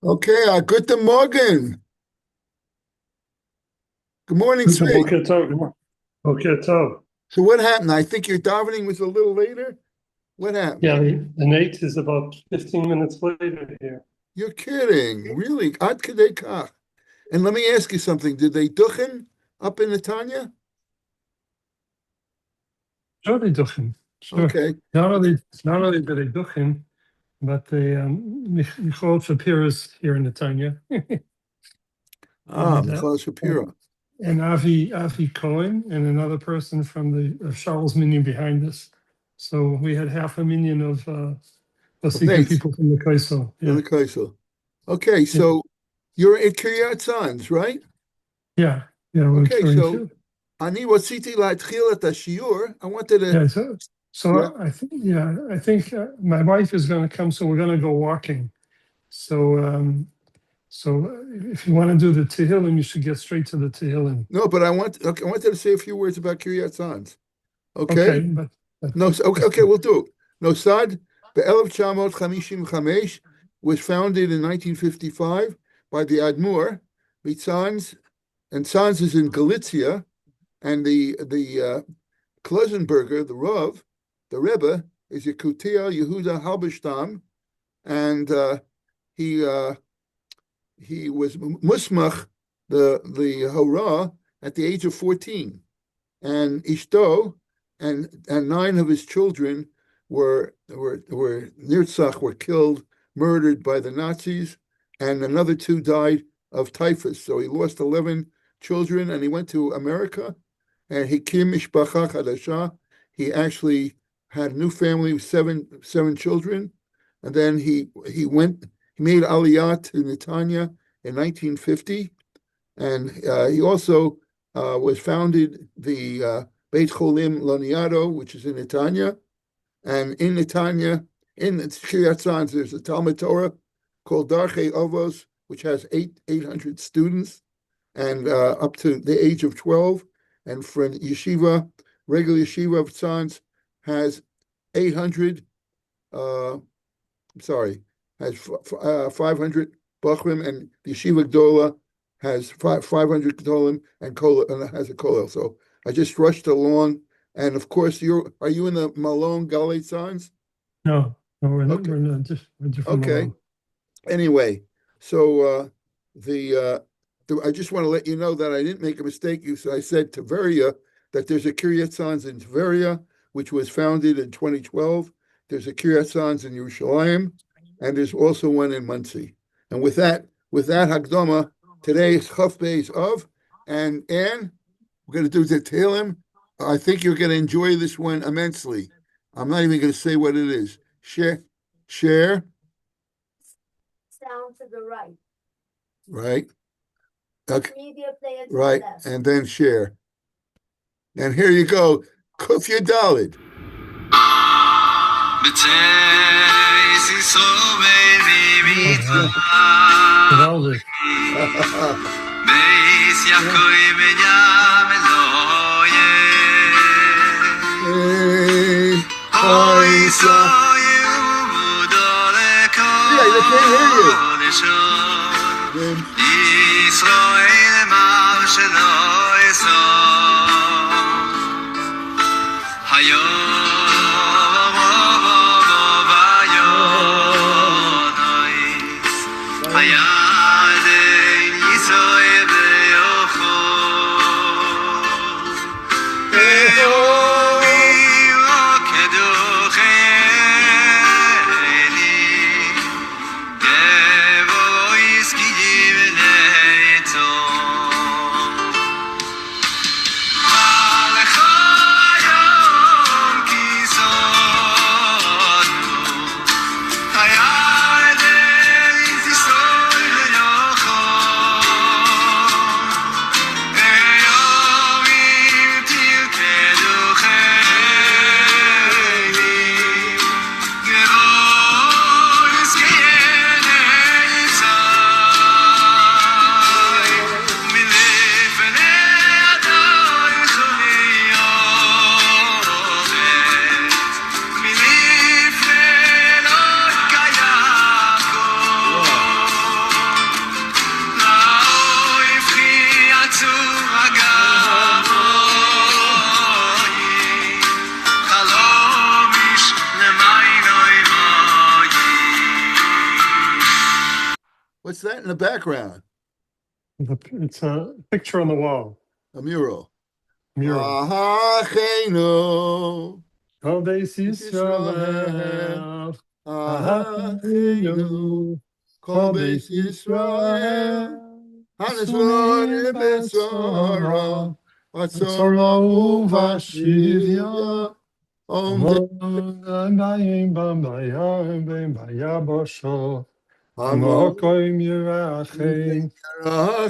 Okay, guten Morgen. Good morning, Guten Sri. Boker Tov. Boker Tov. So what happened? I think your davening was a little later. What happened? Yeah, the Nate is about 15 minutes later here. You're kidding. Really? Ad kedei kach. And let me ask you something. Did they duchen up in Netanya? Sure, they duchen. Sure. Okay. Not only did they duchen, but they Michal Shapiro is here in Netanya. Michal Shapiro. And Avi Cohen and another person from the Charles Minion behind us. So we had half a million of Hasidic people from the Kaisel. Yeah. From the Kaisel. Okay, so you're at Kiryat Sanz, right? Yeah. Okay, so Ani wasiti la'atchil et hashiur. I wanted to. Yeah, so I think my wife is going to come, so we're going to go walking. So if you want to do the Tehillim, you should get straight to the Tehillim. No, but I wanted to say a few words about Kiryat Sanz. Okay, but no, okay, we'll do it. Nosad ב-1955 was founded in 1955 by the Admor Mitzanz, and Sanz is in Galicia, and the Klosenberger, the Rav, the Rebbe, is Yekutia Yehuda Halberstam, and he was musmach the Hora at the age of 14, and Ishto and 9 of his children were nirtzach, were killed, murdered by the Nazis, and another 2 died of typhus. So he lost 11 children, and he went to America, and he came mishpacha chadasha. He actually had a new family with seven children, and then he made aliyah to Netanya in 1950, and he also was founded the Beit Cholim Loniado, which is in Netanya, and in Netanya, in Kiryat Sanz, there's a Talmud Torah called Darchei Avos, which has 800 students, and up to the age of 12. And for yeshiva, regular yeshiva of Sanz has 500 bachrim, and the yeshiva Gdola has 500 Gdolim and has a kollel. So I just rushed along, and of course, are you in the Malone Galei Sanz? No, we're not. Just okay. Malone. Anyway, so I just want to let you know that I didn't make a mistake. So I said Tveria, that there's a Kiryat Sanz in Tveria, which was founded in 2012. There's a Kiryat Sanz in Yerushalayim, and there's also one in Monsey. And with that Hakdama, today is Chaf Beis Av, and Anne, we're going to do the Tehillim. I think you're going to enjoy this one immensely. I'm not even going to say what it is. Share. Sound to the right. Right. Okay. Media player to right, the left. And then share. And here you go. Kuf Yadalid. What's that in the background? It's a picture on the wall. A mural. Mural. Ahachenu. Kol Beis Yisrael. Ahachenu. Kol Beis Yisrael. Hanesvon Betzora. Batzora uvashivya. Bayim bayim bayabosho. Amokoim yerachem.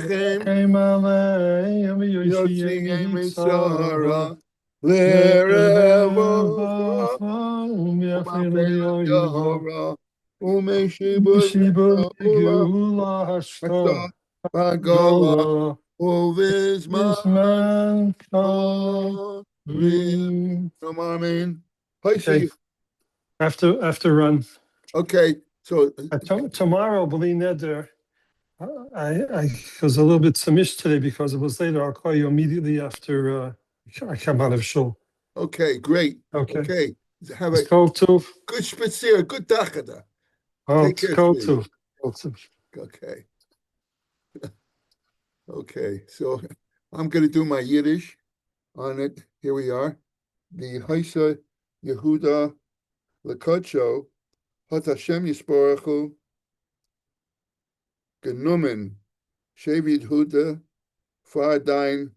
Chem aleim yoshiyem mitzara. Lerevachom yafil yoyim. Umeshibur geula hashta. Gola. Uvizman karim. Amen. Okay. After run. Okay, so Tomorrow, B'li Neder, I was a little bit samish today because it was later. I'll call you immediately after I come out of shul. okay, great. Okay. Have It's a cold too. good spazier, good dachada. Oh, Take it's care, cold Steve. too. Cold too. Okay. Okay, so I'm going to do my Yiddish on it. Here we are. The Haisa Yehuda Lekacho Hat Hashem Yisborachu Genommen Shevid Huda Fardein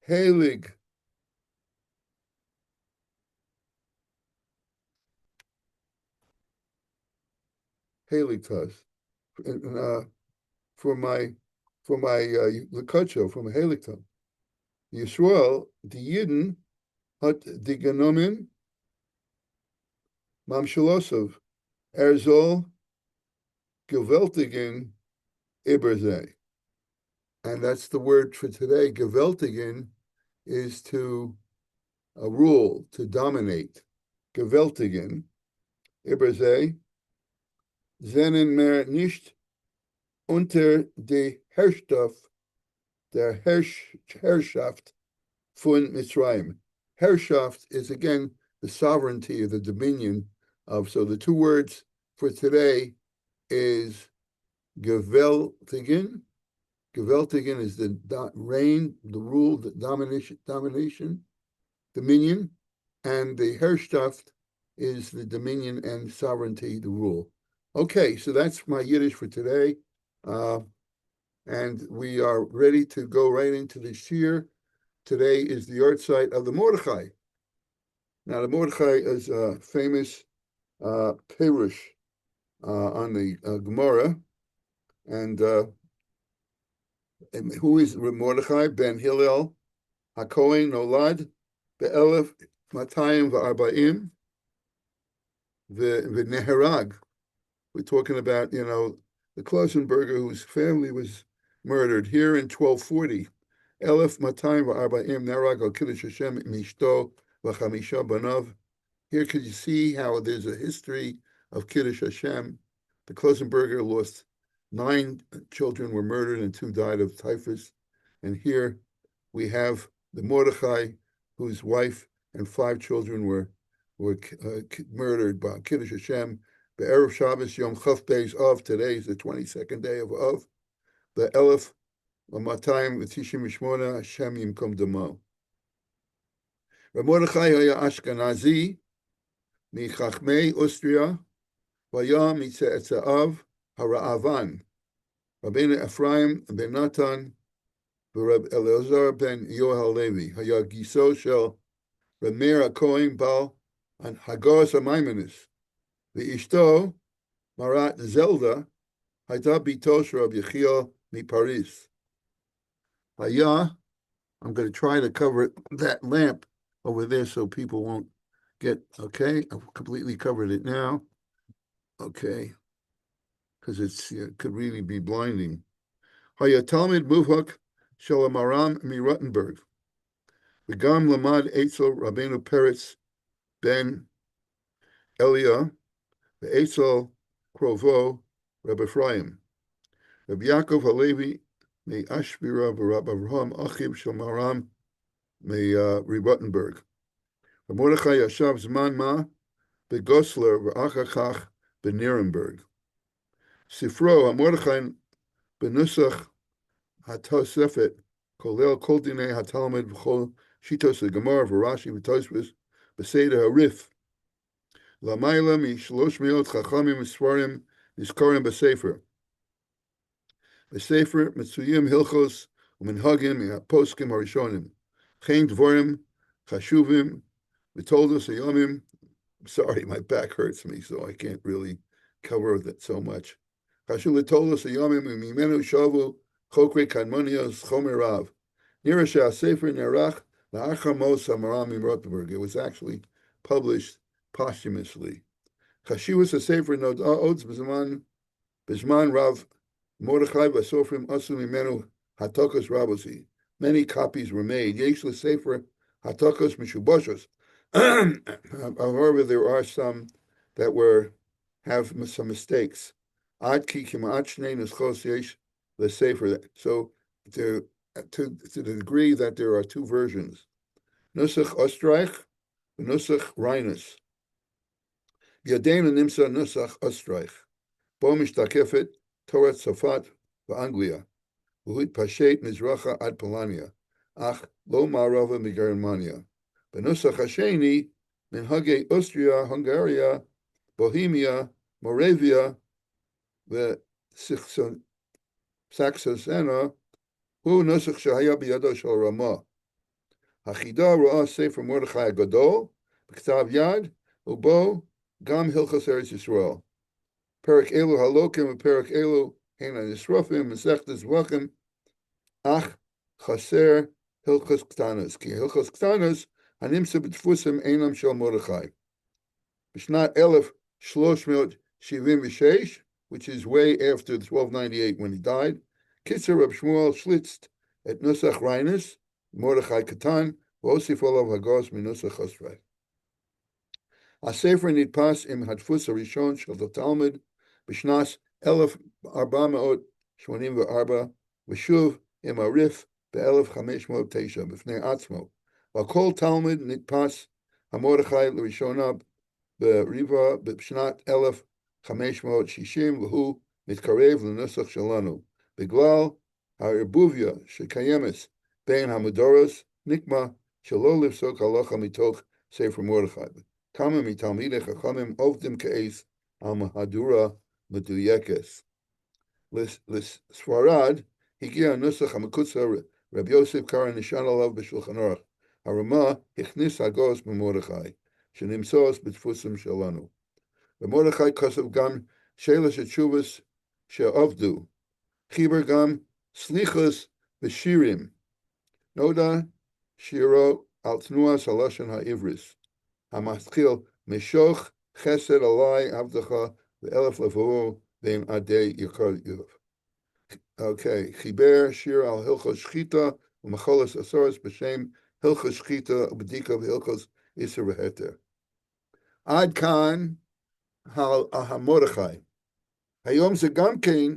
Heilig Heiligtas for my Lekacho from Heiligtas. Yisrael the Yidden hat die genommen Mamshalosov Erzol Gewaltigen Iberzei. And that's the word for today. Gewaltigen is to rule, to dominate. Gewaltigen Iberzei. Zenen mer nicht unter die der Herrschaft von Mitzrayim. Herrschaft is again the sovereignty or the dominion of. So the two words for today is Gewaltigen. Gewaltigen is the reign, the rule, the domination, dominion, and the Herrschaft is the dominion and sovereignty, the rule. Okay, so that's my Yiddish for today. And we are ready to go right into the Shir. Today is the yahrzeit of the Mordechai. Now, the Mordechai is a famous Perush on the Gemara. And who is Mordechai? Ben Hillel HaKohen Nolad Be'elef Matayim V'Arba'im V'Neherag. We're talking about, the Klausenberger whose family was murdered here in 1240. Elef Matayim V'Arba'im Nerag Al Kiddush Hashem Mishto V'Chamisha Banav. Here could you see how there's a history of Kiddush Hashem. The Klausenberger lost 9 children were murdered and 2 died of typhus. And here we have the Mordechai, whose wife and 5 children were murdered by Kiddush Hashem. The Erev Shabbos Yom Chaf Beis Av, today is the 22nd day of Av. The Elef Matayim V'Tishim Mishmona Hashem Yimkom Damo. Mordechai Haya Ashkenazi Michachmei Austria Vaya Mitze'etza'av Hara'avan Rabbeinu Ephraim ben Natan Reb Elazar ben Yoel Levi Haya Giso Shel Reb Meir HaKohen Bal and Hagos HaMaimonis V'ishto Marat Zelda Hayta Bito Shel Reb Yechiel MiParis Haya. I'm going to try to cover that lamp over there so people won't get, okay, I've completely covered it now, okay, because it could really be blinding. Haya Talmud Muvhak Shalom Aram Mi Rottenberg. V'gam Lamad Eitzel Rabbeinu Peretz Ben Elia V'Eitzel Krovo Reb Ephraim. Reb Yaakov Halevi Me Ashbira V'Rab Avraham Achim Shalom Aram Me Rottenberg. Mordechai Yashav Zman Ma Begosler V'Achachach B'Nirenberg. ספרו המרדכי בנוסח התוספת, כולל כל דיני התלמוד וכל שיטות הגמרא ורש"י ותוספות בסדר הריף. למעלה מ-300 חכמים וספרים נזכרים בספר. בספר מצויים הלכות ומנהגים מהפוסקים הראשונים, וכן דברים חשובים ותולדות הימים. Sorry, my back hurts me, so I can't really cover that so much. חשוב לתולדות הימים וממנו שבו חוקרי קדמוניוס חומר רב. נראה שהספר נערך לאחר מות המהר"ם מרוטנברג. It was actually published posthumously. חשיבות הספר נודעה עוד בזמן רב. מרדכי והסופרים עשו ממנו העתקות רבות. Many copies were made. יש לספר העתקות משובשות. However, there are some that have some mistakes. עד כי כמעט שני נוסחos יש לספר. So to the degree that there are two versions. נוסח אוסטרייך ונוסח ריינוס. בידינו נמצא נוסח אוסטרייך, בו משתקפת תורת צרפת ואנגליה, והוא התפשט מזרחה עד פולניה, אך לא מערבה מגרמניה. בנוסח השני, מנהגי אוסטריה, הונגריה, בוהמיה, מורביה וסקסוסנה, הוא נוסח שהיה בידו של רמה. החידה רואה ספר מרדכי הגדול בכתב יד, ובו גם הלכות ארץ ישראל. פרק אלו הלוקים ופרק אלו הן הנשרופים, מסכת זבחים, אך חסר הלכות קטנוס, כי הלכות קטנוס הנמצא בדפוסים אינם של מרדכי. בשנת 1376, which is way after 1298 when he died, קיצר רב שמואל שליצט את נוסח ריינוס, מרדכי קטן, והוסיף עליו הגוס מנוסח אוסטרייך. הספר נדפס עם הדפוס הראשון של התלמוד בשנת 1484, ושוב עם הריף ב-1509 בפני עצמו. וכל תלמוד נדפס המרדכי לראשונה בריבה בשנת 1560, והוא מתקרב לנוסח שלנו. בגלל הערבוביה שקיימת בין המדורס, נקבע שלא לפסוק הלכה מתוך ספר מרדכי. כמה מתלמידי חכמים עובדים כעס על מהדורה מדויקת. לספרד הגיע הנוסח המקוצר רבי יוסף קרא נשען עליו בשולחן ערוך. הרמ"א הכניס הגוס במרדכי, שנמצא בדפוסים שלנו. ומרדכי כתב גם שלוש תשובות שעבדו. חיבר גם סליחוס ושירים. נודע שירו על תנועת הלשון העברית, המתחיל משוך חסד עלי עבדך ואלף לבואו בין עדי יקר יוב. אוקיי, חיבר שיר על הלכות שחיטה ומחולת אסורת בשם הלכות שחיטה ובדיקה והלכות איסור והתר. עד כאן על המרדכי. היום זה גם כן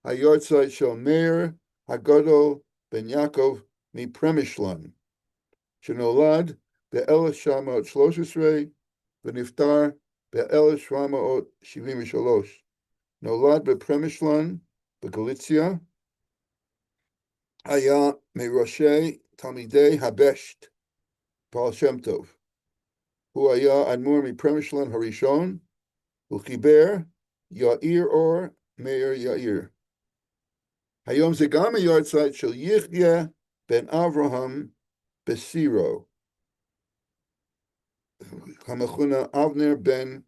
היורצייט של מאיר הגדול בן יעקב מפרמישלן, שנולד ב-1913 ונפטר ב-1773. נולד בפרמישלן בגליציה, היה מראשי תלמידי הבשט, בעל שם טוב. הוא היה אדמו"ר מפרמישלן הראשון, הוא חיבר יאיר אור מאיר יאיר. היום זה גם היורצייט של יחיה בן אברהם בסירו, המכונה אבנר בן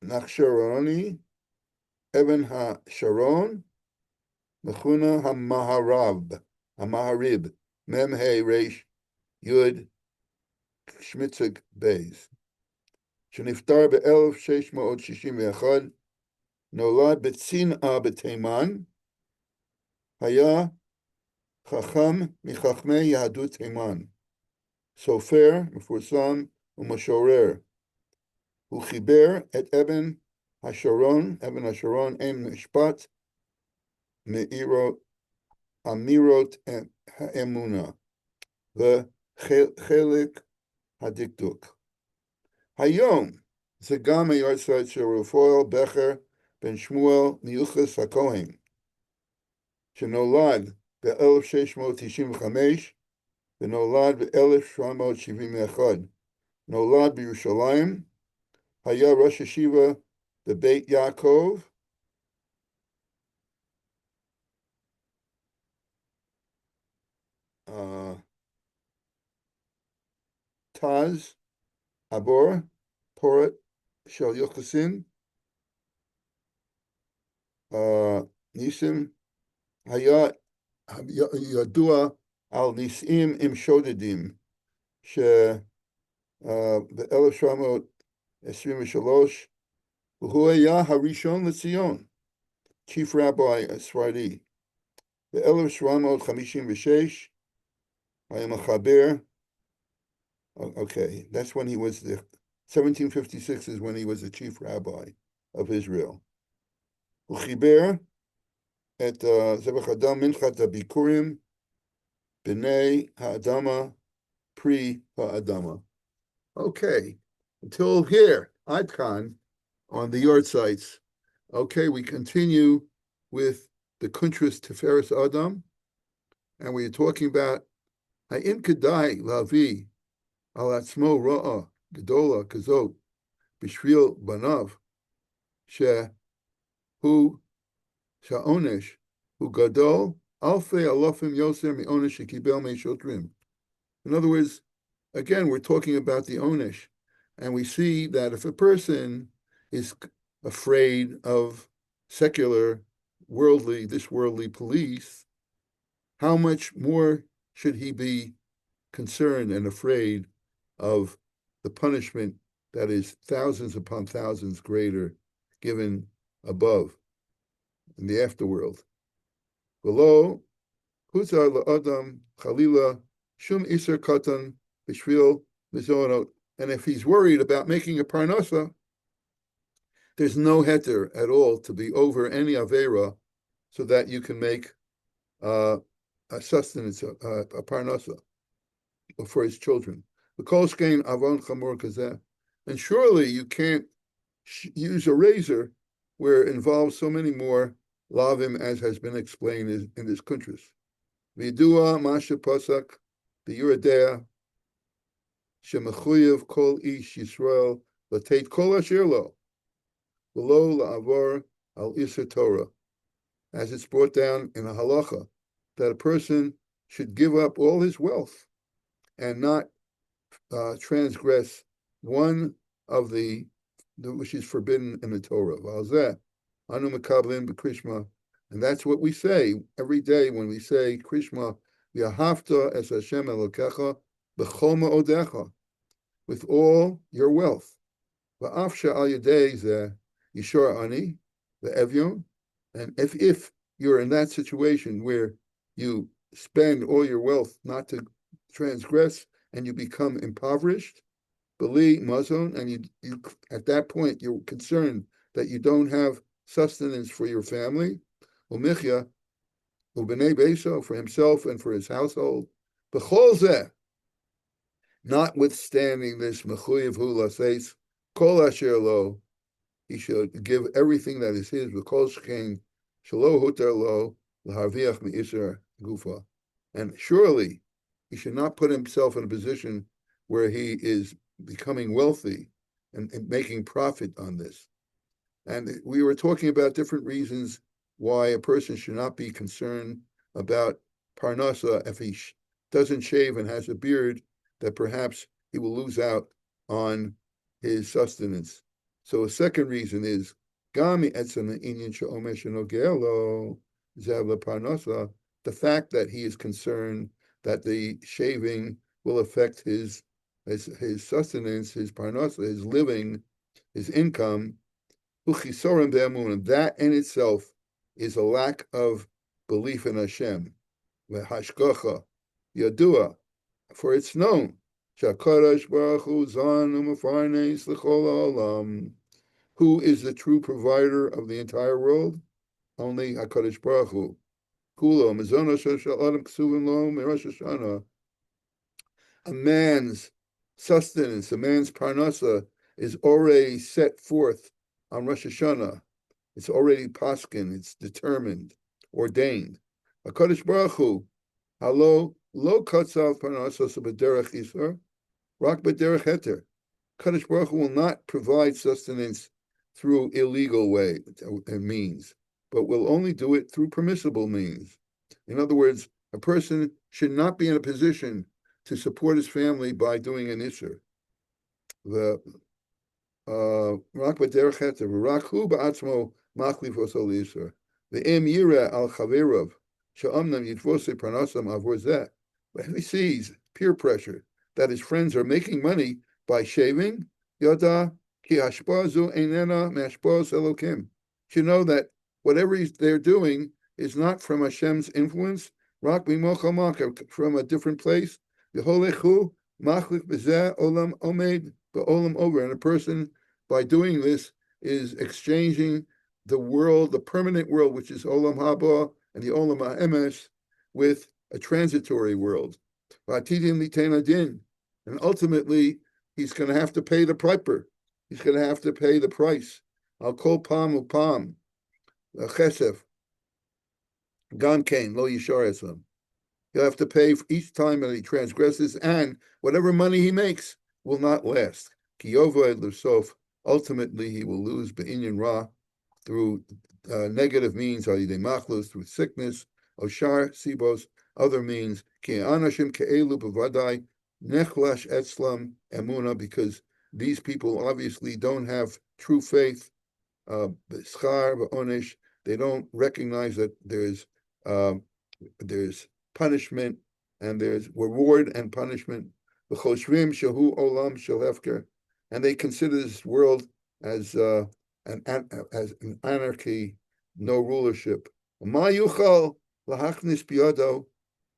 נחשרוני, אבן השרון, מכונה המהריב, מ"ה ריש יוד שמיצג בייז, שנפטר ב-1661, נולד בצנעה בתימן, היה חכם מחכמי יהדות תימן, סופר מפורסם ומשורר. הוא חיבר את אבן השרון אין משפט, אמירות האמונה וחלק הדקדוק. היום זה גם היורצייט של רפואל בכר בן שמואל מיוחס הכהן, שנולד ב-1695 ונולד ב-1771. נולד בירושלים, היה ראש ישיבה בבית יעקב, תז, אבור, פורת של יוחסין, ניסים, היה ידוע על ניסים עם שודדים, ב-1723, והוא היה הראשון לציון, chief rabbi הספרדי. ב-1756, היה מחבר, okay, that's when he was 1756 is when he was the chief rabbi of Israel. הוא חיבר את זבח אדם מנחת הביקורים, בני האדמה, פרי האדמה. Okay, until here, Ad Khan on the yard sites. Okay, we continue with the Kuntras Teferet Adam, and we are talking about Ha'im Kedai Lavi Al Atzmo Ra'a Gedola Kazot Bishvil Banav Shehu Sha'onesh Hu Gadol Alfei Alofim Yoser Me'onesh Shekibel Me'shotrim. In other words, again, we're talking about the Onesh, and we see that if a person is afraid of secular, worldly police, how much more should he be concerned and afraid of the punishment that is thousands upon thousands greater given above in the afterworld? Below, Hutzar la'adam chalila shum iser katan b'shvil mizonot. And if he's worried about making a parnasa, there's no heter at all to be over any avera, so that you can make a sustenance, a parnasa for his children. And surely you can't use a razor where it involves so many more lavim, as has been explained in this kuntras. Vidua masha pasak the yuradea shemechuyev kol ish Yisrael latate kol asher lo below la'avor al iser Torah, as it's brought down in a halacha that a person should give up all his wealth and not transgress one of the which is forbidden in the Torah. Anu mekablin b'krishma, and that's what we say every day when we say Krishma, v'ahavta es Hashem Elokecha b'chol ma'odecha, with all your wealth. V'af she'al yedei zeh yishor ani ve'evyon, and if you're in that situation where you spend all your wealth not to transgress and you become impoverished, beli mazon, and you at that point you're concerned that you don't have sustenance for your family, umichya, ubnei beiso, for himself and for his household, b'chol zeh, notwithstanding this mechuyev hu laseis kol asher lo, he should give everything that is his, v'kol shkein shelo huter lo laharviach me'iser gufa, and surely he should not put himself in a position where he is becoming wealthy and making profit on this. And we were talking about different reasons why a person should not be concerned about parnasa if he doesn't shave and has a beard, that perhaps he will lose out on his sustenance. So a second reason is the fact that he is concerned that the shaving will affect his sustenance, his parnasa, his living, his income. And that in itself is a lack of belief in Hashem. Hashgacha yadua, for it's known Shakadosh Baruch Hu zan u'mefarnes l'chol ha'olam. Who is the true provider of the entire world? Only HaKadosh Baruch Hu. Kulo mizona shel adam ksuvim lo mirosh Hashanah. A man's sustenance, a man's parnasa is already set forth on Rosh Hashanah. It's already paskin, it's determined, ordained. HaKadosh Baruch Hu, halo lo katzav parnasos b'derech isar, rak b'derech heter. Kadosh Baruch Hu will not provide sustenance through illegal way and means, but will only do it through permissible means. In other words, a person should not be in a position to support his family by doing an isser. The rak b'derech heter, rak hu ba'atzmo machlif osol isser. The im yira al chaverov she'amnam yitvosei parnasam avor zeh. But if he sees peer pressure that his friends are making money by shaving, Yoda ki hashpazu einena mashpaz elokim. Should know that whatever they're doing is not from Hashem's influence, rak b'mochamak, from a different place. V'holechu machlik b'zeh olam omed b'olam over. And a person, by doing this, is exchanging the world, the permanent world, which is olam haba and the olam ha'emes, with a transitory world. V'atidim litena din. And ultimately, he's going to have to pay the piper. He's going to have to pay the price. I'll call palm of palm. Chesef. Gam kain, lo yishar esam. He'll have to pay for each time that he transgresses, and whatever money he makes will not last. Ki yovad l'sof. Ultimately, he will lose be'inyan ra through negative means, through sickness, oshar, sibos, other means. Ki anashim ke'elu b'vadai. Nechlash etzlam emuna, because these people obviously don't have true faith. Schar v'onesh, they don't recognize that there's punishment and there's reward and punishment. V'choshvim shehu olam shel hefker, and they consider this world as an anarchy, no rulership. Ma yuchal lahachnis biyado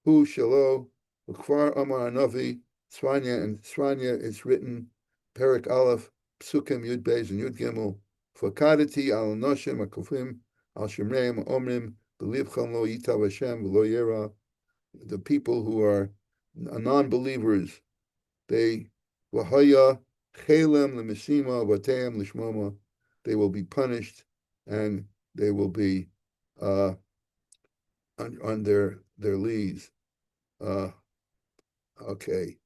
hu shelo v'kvar amar anavi. Svanya, and Svanya is written, Perik Aleph, Psukim, Yud Beis, and Yud Gimel, Fakadati al Noshim, Akufim, al Shemreim, Omrim, Belivcham lo Yitav Hashem, V'lo Yera. The people who are non-believers, they, V'haya, Chelem, L'Mesima, Vateim, L'Shmoma, they will be punished, and they will be on their leads. Okay.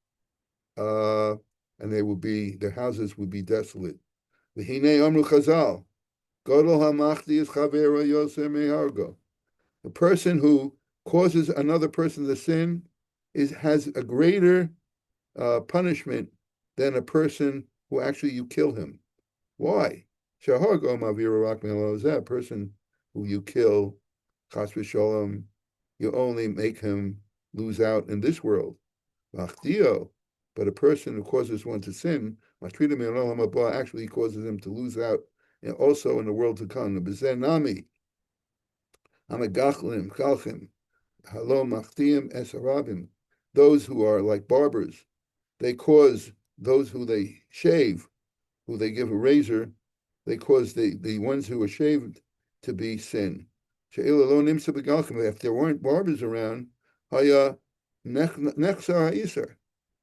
And they will be, their houses will be desolate. V'hinei amru chazal, Godol hamachdi is chavera yoser mehargo. The person who causes another person to sin has a greater punishment than a person who actually you kill him. Why? Shahargo mavira rak melo, that person who you kill, chas v'sholom, you only make him lose out in this world. V'achdio, but a person who causes one to sin, actually causes him to lose out, and also in the world to come. Those who are like barbers, they cause those who they shave, who they give a razor, they cause the ones who are shaved to be sin. If there weren't barbers around,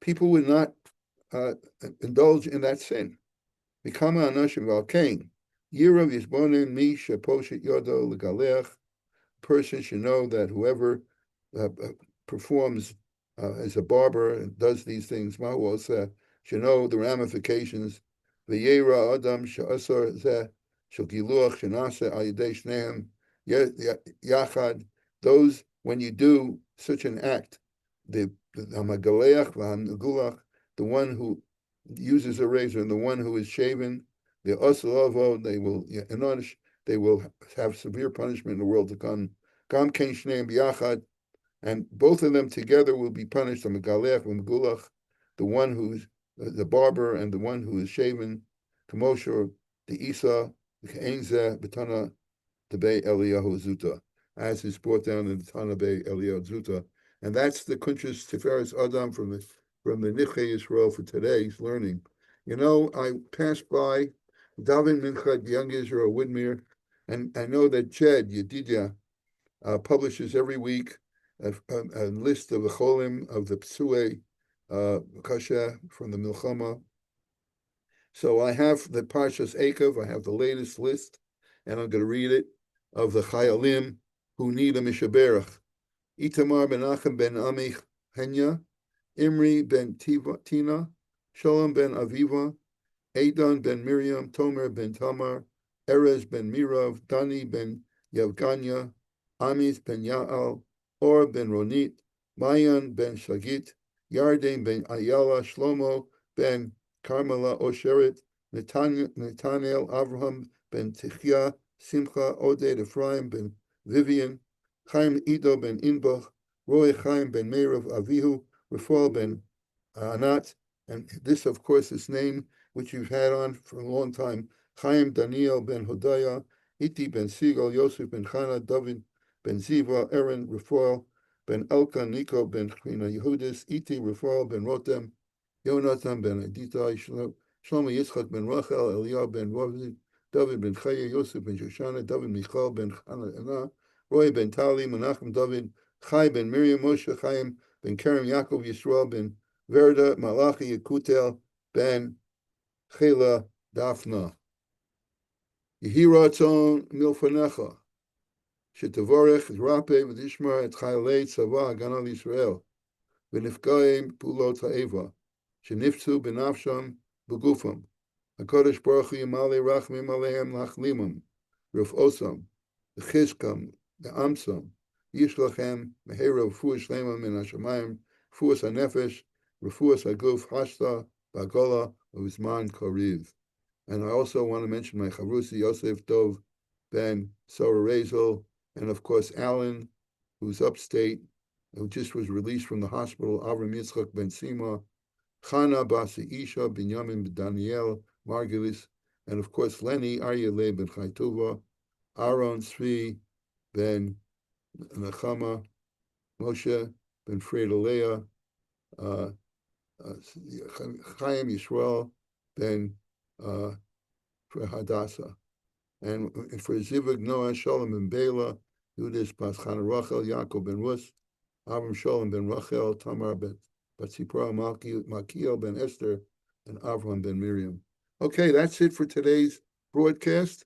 people would not indulge in that sin. Person should know that whoever performs as a barber and does these things, should know the ramifications. Those, when you do such an act, the one who uses a razor and the one who is shaven, they will have severe punishment in the world to come. And both of them together will be punished. The one who's the barber and the one who is shaven, Kamosher, the Isa, the Ke'enze, Betana, the Bei Eliyahu Zuta, as is brought down in the Tana Bei Eliyahu Zuta. And that's the Kuntrus Tefaaret Adam from the Nidchei Israel for today's learning. You know, I passed by Davin Minchad, Young Israel, Widmere, and I know that Jed Yedidia publishes every week a list of the cholim of the psuei kasha from the milchama, So I have the Parshas Eikev, I have the latest list, and I'm going to read it, of the Chayalim who need a Mishaberach. Itamar ben Achim ben Amich Henya, Imri ben Tina, Shalom ben Aviva, Adon ben Miriam, Tomer ben Tamar, Erez ben Mirav, Dani ben Yevganya, Amis ben Yaal, Or ben Ronit, Mayan ben Shagit, Yarden ben Ayala, Shlomo ben Carmela Osheret, Nathaniel Avraham ben Tichya, Simcha Oded Ephraim ben Vivian, Chaim Ido ben Inbach, Roy Chaim ben Meirav Avihu, Rafael ben Anat, and this, of course, is name which you've had on for a long time, Chaim Daniel ben Hodaya, Iti ben Sigal, Yosef ben Chana, David ben Ziva, Aaron, Rafael ben Elkan, Nico ben China Yehudis, Iti, Rafael ben Rotem, Yonatan ben Adita, Shlomo Yitzchak ben Rachel, Eliyahu ben Ravzit, David ben Chaya, Yosef ben Shoshana, David Michal ben Chana, Roy ben Tali, Menachem David, Chai ben Miriam, Moshe Chaim ben Kerem, Yaakov Yisrael ben Verda, Malachi Yekutel ben Chela Dafna. Yehi ratzon milfanecha, shetavorech rape v'tishmar et chayalei tzava hagan al Yisrael, v'nifgaim pulot ha'eva, shenifzu b'nafsham b'gufam. HaKadosh Baruch Hu yimalei rachmim aleim lachlimam, rufosam, v'chizkam, v'amsam, yishlachem, mehera v'fuas shlema min hashamayim, v'fuas ha'nefesh, v'fuas ha'guf hashta, b'agola, v'zman kariv. And I also want to mention my Chavrusi Yosef Dov Ben Sora Rezel, and of course Alan, who's upstate, who just was released from the hospital, Avram Yitzchak Ben Sima, Chana Basi Isha, Binyamin Ben Daniel, Margulis, and of course Lenny Aryeh Ben Chaytuva, Aaron Svi Ben Nechama, Moshe Ben Fredo Chaim Yisrael Ben for Hadassah, and for Zivug, Noah, Shalom ben Bela, Yudas Bas Chana Rachel, Yaakov ben Rus, Avram Shalom ben Rachel, Tamar ben Batzipra, Malkiel ben Esther, and Avram ben Miriam. Okay, that's it for today's broadcast.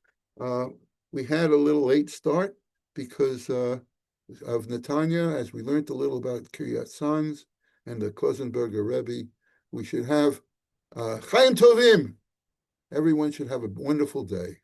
We had a little late start because of Netanya, as we learned a little about Kiryat Sanz and the Klosenberger Rebbe. We should have Chaim Tovim. Everyone should have a wonderful day.